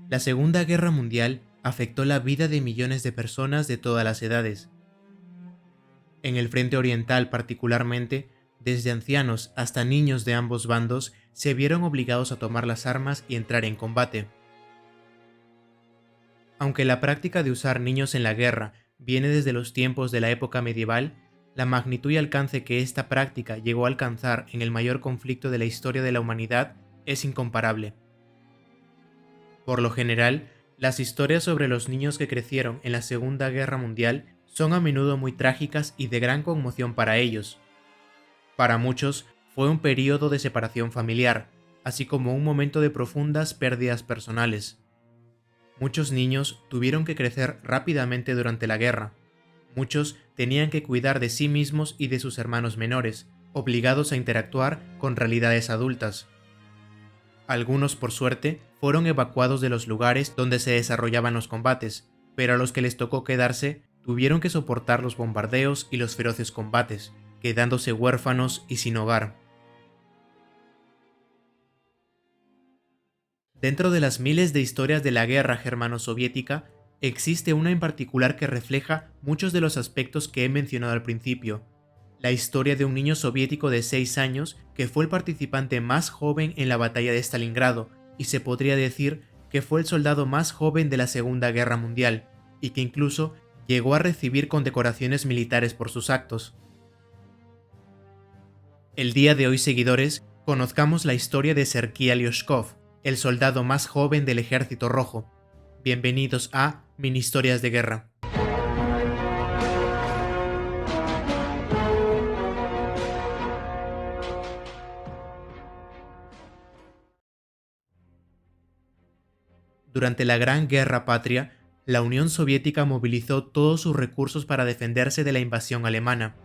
La Segunda Guerra Mundial afectó la vida de millones de personas de todas las edades. En el frente oriental particularmente, desde ancianos hasta niños de ambos bandos se vieron obligados a tomar las armas y entrar en combate. Aunque la práctica de usar niños en la guerra viene desde los tiempos de la época medieval, la magnitud y alcance que esta práctica llegó a alcanzar en el mayor conflicto de la historia de la humanidad es incomparable. Por lo general, las historias sobre los niños que crecieron en la Segunda Guerra Mundial son a menudo muy trágicas y de gran conmoción para ellos. Para muchos, fue un período de separación familiar, así como un momento de profundas pérdidas personales. Muchos niños tuvieron que crecer rápidamente durante la guerra. Muchos tenían que cuidar de sí mismos y de sus hermanos menores, obligados a interactuar con realidades adultas. Algunos, por suerte, fueron evacuados de los lugares donde se desarrollaban los combates, pero a los que les tocó quedarse tuvieron que soportar los bombardeos y los feroces combates, quedándose huérfanos y sin hogar. Dentro de las miles de historias de la guerra germano-soviética, existe una en particular que refleja muchos de los aspectos que he mencionado al principio. La historia de un niño soviético de 6 años que fue el participante más joven en la batalla de Stalingrado y se podría decir que fue el soldado más joven de la Segunda Guerra Mundial, y que incluso llegó a recibir condecoraciones militares por sus actos. El día de hoy, seguidores, conozcamos la historia de Sergei Alioshkov, el soldado más joven del Ejército Rojo. Bienvenidos a Mini Historias de Guerra. Durante la Gran Guerra Patria, la Unión Soviética movilizó todos sus recursos para defenderse de la invasión alemana.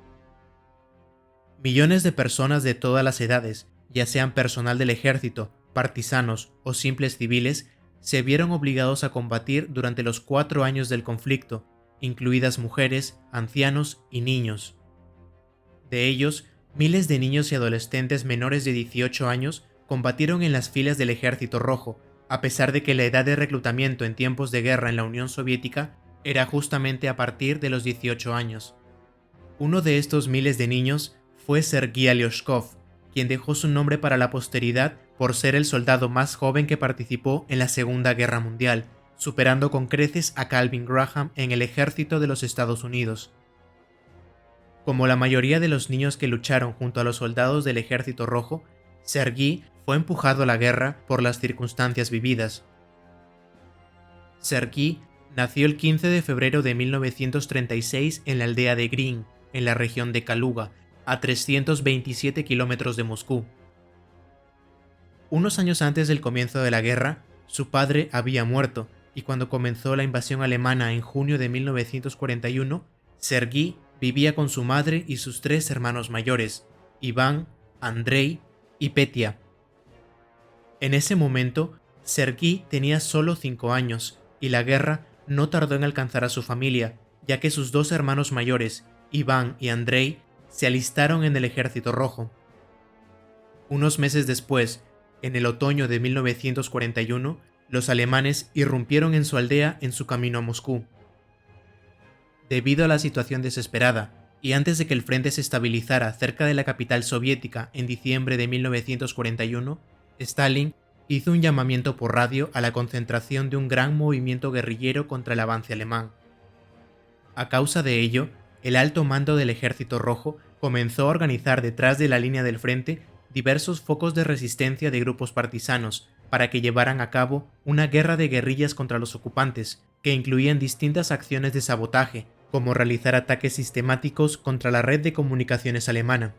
Millones de personas de todas las edades, ya sean personal del ejército, partisanos o simples civiles, se vieron obligados a combatir durante los 4 años del conflicto, incluidas mujeres, ancianos y niños. De ellos, miles de niños y adolescentes menores de 18 años combatieron en las filas del Ejército Rojo, a pesar de que la edad de reclutamiento en tiempos de guerra en la Unión Soviética era justamente a partir de los 18 años. Uno de estos miles de niños fue Sergei Alioshkov, quien dejó su nombre para la posteridad por ser el soldado más joven que participó en la Segunda Guerra Mundial, superando con creces a Calvin Graham en el ejército de los Estados Unidos. Como la mayoría de los niños que lucharon junto a los soldados del Ejército Rojo, Sergei fue empujado a la guerra por las circunstancias vividas. Sergei nació el 15 de febrero de 1936 en la aldea de Grin, en la región de Kaluga, a 327 kilómetros de Moscú. Unos años antes del comienzo de la guerra, su padre había muerto, y cuando comenzó la invasión alemana en junio de 1941, Sergei vivía con su madre y sus 3 hermanos mayores, Iván, Andrei y Petia. En ese momento, Sergei tenía solo 5 años, y la guerra no tardó en alcanzar a su familia, ya que sus 2 hermanos mayores, Iván y Andrei, se alistaron en el Ejército Rojo. Unos meses después, en el otoño de 1941, los alemanes irrumpieron en su aldea en su camino a Moscú. Debido a la situación desesperada, y antes de que el frente se estabilizara cerca de la capital soviética en diciembre de 1941, Stalin hizo un llamamiento por radio a la concentración de un gran movimiento guerrillero contra el avance alemán. A causa de ello, el alto mando del Ejército Rojo comenzó a organizar detrás de la línea del frente diversos focos de resistencia de grupos partisanos para que llevaran a cabo una guerra de guerrillas contra los ocupantes, que incluían distintas acciones de sabotaje, como realizar ataques sistemáticos contra la red de comunicaciones alemana.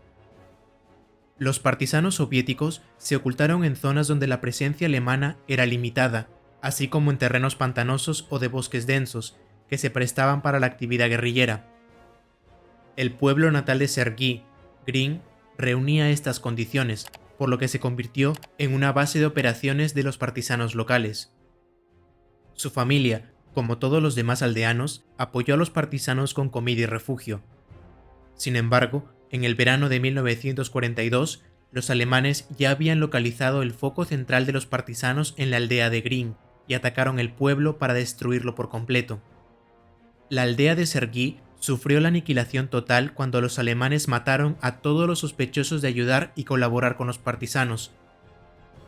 Los partisanos soviéticos se ocultaron en zonas donde la presencia alemana era limitada, así como en terrenos pantanosos o de bosques densos, que se prestaban para la actividad guerrillera. El pueblo natal de Sergei, Grin, reunía estas condiciones, por lo que se convirtió en una base de operaciones de los partisanos locales. Su familia, como todos los demás aldeanos, apoyó a los partisanos con comida y refugio. Sin embargo, en el verano de 1942, los alemanes ya habían localizado el foco central de los partisanos en la aldea de Grin, y atacaron el pueblo para destruirlo por completo. La aldea de Sergi sufrió la aniquilación total cuando los alemanes mataron a todos los sospechosos de ayudar y colaborar con los partisanos.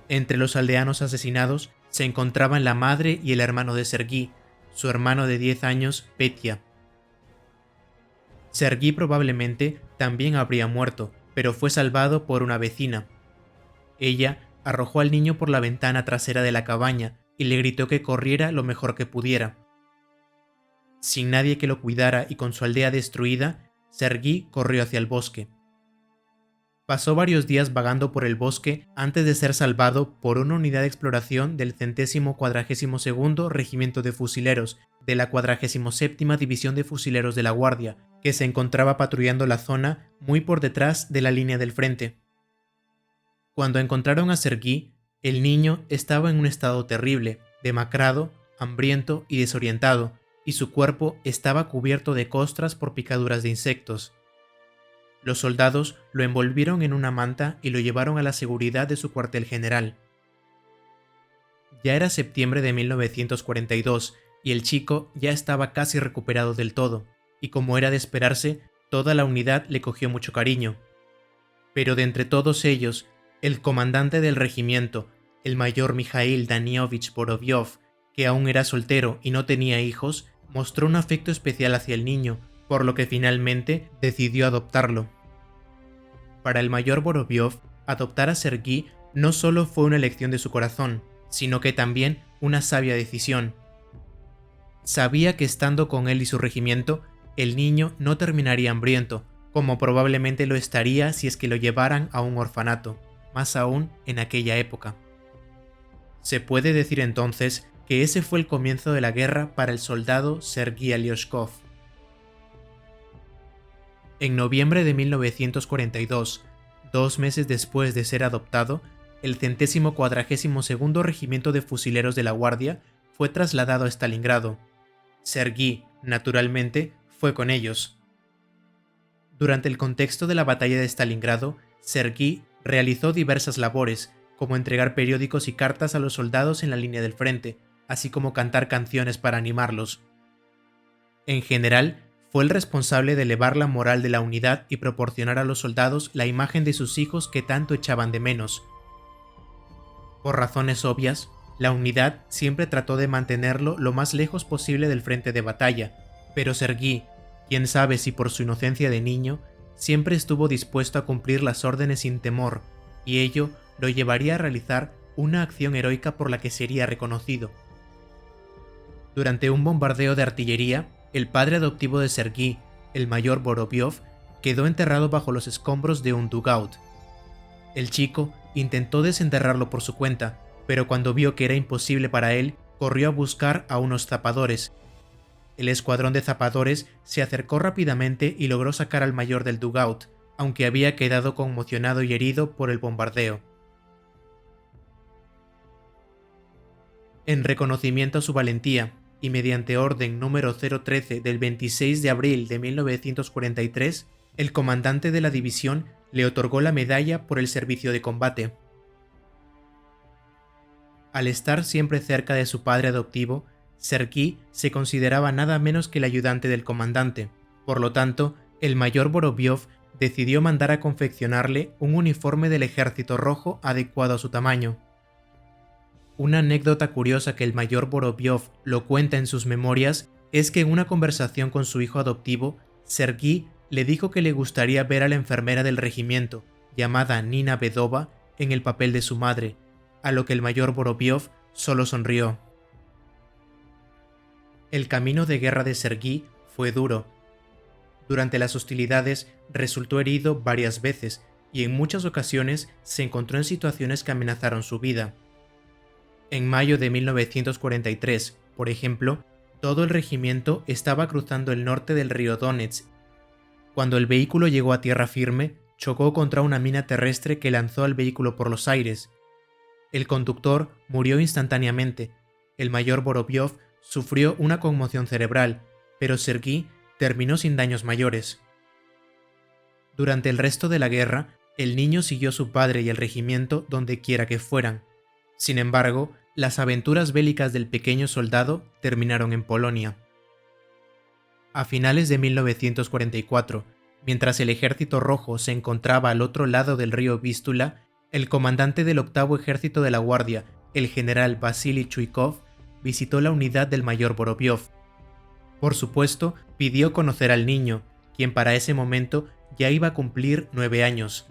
Entre los aldeanos asesinados se encontraban la madre y el hermano de Sergi, su hermano de 10 años, Petya. Sergi probablemente también habría muerto, pero fue salvado por una vecina. Ella arrojó al niño por la ventana trasera de la cabaña y le gritó que corriera lo mejor que pudiera. Sin nadie que lo cuidara y con su aldea destruida, Sergi corrió hacia el bosque. Pasó varios días vagando por el bosque antes de ser salvado por una unidad de exploración del 142º Regimiento de Fusileros de la 47ª División de Fusileros de la Guardia, que se encontraba patrullando la zona muy por detrás de la línea del frente. Cuando encontraron a Sergi, el niño estaba en un estado terrible, demacrado, hambriento y desorientado, y su cuerpo estaba cubierto de costras por picaduras de insectos. Los soldados lo envolvieron en una manta y lo llevaron a la seguridad de su cuartel general. Ya era septiembre de 1942 y el chico ya estaba casi recuperado del todo, y como era de esperarse, toda la unidad le cogió mucho cariño. Pero de entre todos ellos, el comandante del regimiento, el mayor Mikhail Danilovich Vorovyov, que aún era soltero y no tenía hijos, mostró un afecto especial hacia el niño, por lo que finalmente decidió adoptarlo. Para el mayor Vorovyov, adoptar a Sergi no solo fue una elección de su corazón, sino que también una sabia decisión. Sabía que estando con él y su regimiento, el niño no terminaría hambriento, como probablemente lo estaría si es que lo llevaran a un orfanato, más aún en aquella época. Se puede decir entonces que ese fue el comienzo de la guerra para el soldado Sergi Alyoshkov. En noviembre de 1942, 2 meses después de ser adoptado, el 142º Regimiento de Fusileros de la Guardia fue trasladado a Stalingrado. Sergi, naturalmente, fue con ellos. Durante el contexto de la batalla de Stalingrado, Sergi realizó diversas labores, como entregar periódicos y cartas a los soldados en la línea del frente, así como cantar canciones para animarlos. En general, fue el responsable de elevar la moral de la unidad y proporcionar a los soldados la imagen de sus hijos que tanto echaban de menos. Por razones obvias, la unidad siempre trató de mantenerlo lo más lejos posible del frente de batalla, pero Sergi, quién sabe si por su inocencia de niño, siempre estuvo dispuesto a cumplir las órdenes sin temor, y ello lo llevaría a realizar una acción heroica por la que sería reconocido. Durante un bombardeo de artillería, el padre adoptivo de Sergi, el mayor Vorovyov, quedó enterrado bajo los escombros de un dugout. El chico intentó desenterrarlo por su cuenta, pero cuando vio que era imposible para él, corrió a buscar a unos zapadores. El escuadrón de zapadores se acercó rápidamente y logró sacar al mayor del dugout, aunque había quedado conmocionado y herido por el bombardeo. En reconocimiento a su valentía, y mediante orden número 013 del 26 de abril de 1943, el comandante de la división le otorgó la medalla por el servicio de combate. Al estar siempre cerca de su padre adoptivo, Sergi se consideraba nada menos que el ayudante del comandante. Por lo tanto, el mayor Vorovyov decidió mandar a confeccionarle un uniforme del Ejército Rojo adecuado a su tamaño. Una anécdota curiosa que el mayor Vorovyov lo cuenta en sus memorias es que en una conversación con su hijo adoptivo, Sergi le dijo que le gustaría ver a la enfermera del regimiento, llamada Nina Vedova, en el papel de su madre, a lo que el mayor Vorovyov solo sonrió. El camino de guerra de Sergi fue duro. Durante las hostilidades resultó herido varias veces y en muchas ocasiones se encontró en situaciones que amenazaron su vida. En mayo de 1943, por ejemplo, todo el regimiento estaba cruzando el norte del río Donets. Cuando el vehículo llegó a tierra firme, chocó contra una mina terrestre que lanzó al vehículo por los aires. El conductor murió instantáneamente. El mayor Vorovyov sufrió una conmoción cerebral, pero Sergi terminó sin daños mayores. Durante el resto de la guerra, el niño siguió a su padre y el regimiento donde quiera que fueran. Sin embargo, Las aventuras bélicas del pequeño soldado terminaron en Polonia. A finales de 1944, mientras el Ejército Rojo se encontraba al otro lado del río Vístula, el comandante del octavo Ejército de la Guardia, el general Vasily Chuikov, visitó la unidad del mayor Vorobiov. Por supuesto, pidió conocer al niño, quien para ese momento ya iba a cumplir 9 años.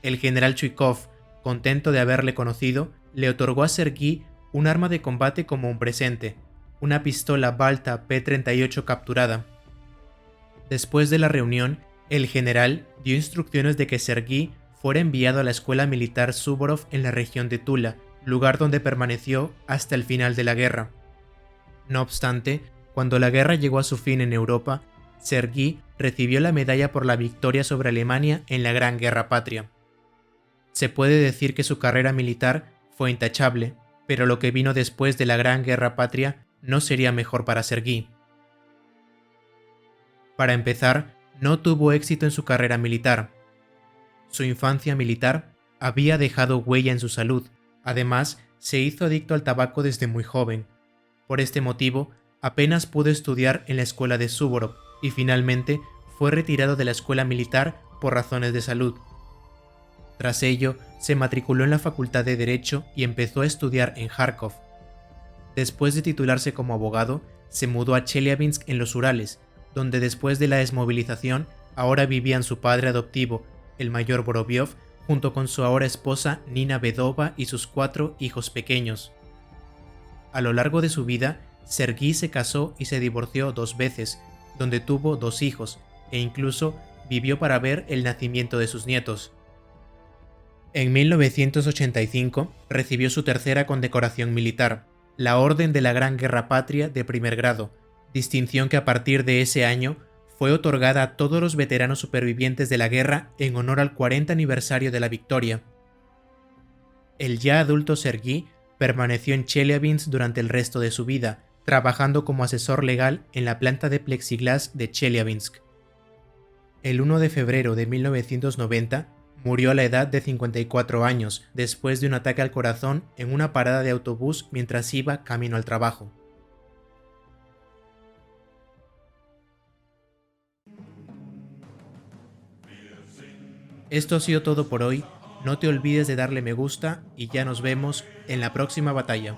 El general Chuikov, contento de haberle conocido, le otorgó a Sergei un arma de combate como un presente, una pistola Balta P-38 capturada. Después de la reunión, el general dio instrucciones de que Sergei fuera enviado a la escuela militar Suvorov en la región de Tula, lugar donde permaneció hasta el final de la guerra. No obstante, cuando la guerra llegó a su fin en Europa, Sergei recibió la medalla por la victoria sobre Alemania en la Gran Guerra Patria. Se puede decir que su carrera militar fue intachable, pero lo que vino después de la Gran Guerra Patria no sería mejor para Sergei. Para empezar, no tuvo éxito en su carrera militar. Su infancia militar había dejado huella en su salud, además se hizo adicto al tabaco desde muy joven. Por este motivo, apenas pudo estudiar en la escuela de Suvorov y finalmente fue retirado de la escuela militar por razones de salud. Tras ello, se matriculó en la Facultad de Derecho y empezó a estudiar en Kharkov. Después de titularse como abogado, se mudó a Chelyabinsk en los Urales, donde después de la desmovilización ahora vivían su padre adoptivo, el mayor Vorobiov, junto con su ahora esposa Nina Vedova y sus 4 hijos pequeños. A lo largo de su vida, Sergei se casó y se divorció 2 veces, donde tuvo 2 hijos, e incluso vivió para ver el nacimiento de sus nietos. En 1985 recibió su tercera condecoración militar, la Orden de la Gran Guerra Patria de primer grado, distinción que a partir de ese año fue otorgada a todos los veteranos supervivientes de la guerra en honor al 40 aniversario de la victoria. El ya adulto Sergei permaneció en Chelyabinsk durante el resto de su vida, trabajando como asesor legal en la planta de plexiglás de Chelyabinsk. El 1 de febrero de 1990 murió a la edad de 54 años después de un ataque al corazón en una parada de autobús mientras iba camino al trabajo. Esto ha sido todo por hoy, no te olvides de darle me gusta y ya nos vemos en la próxima batalla.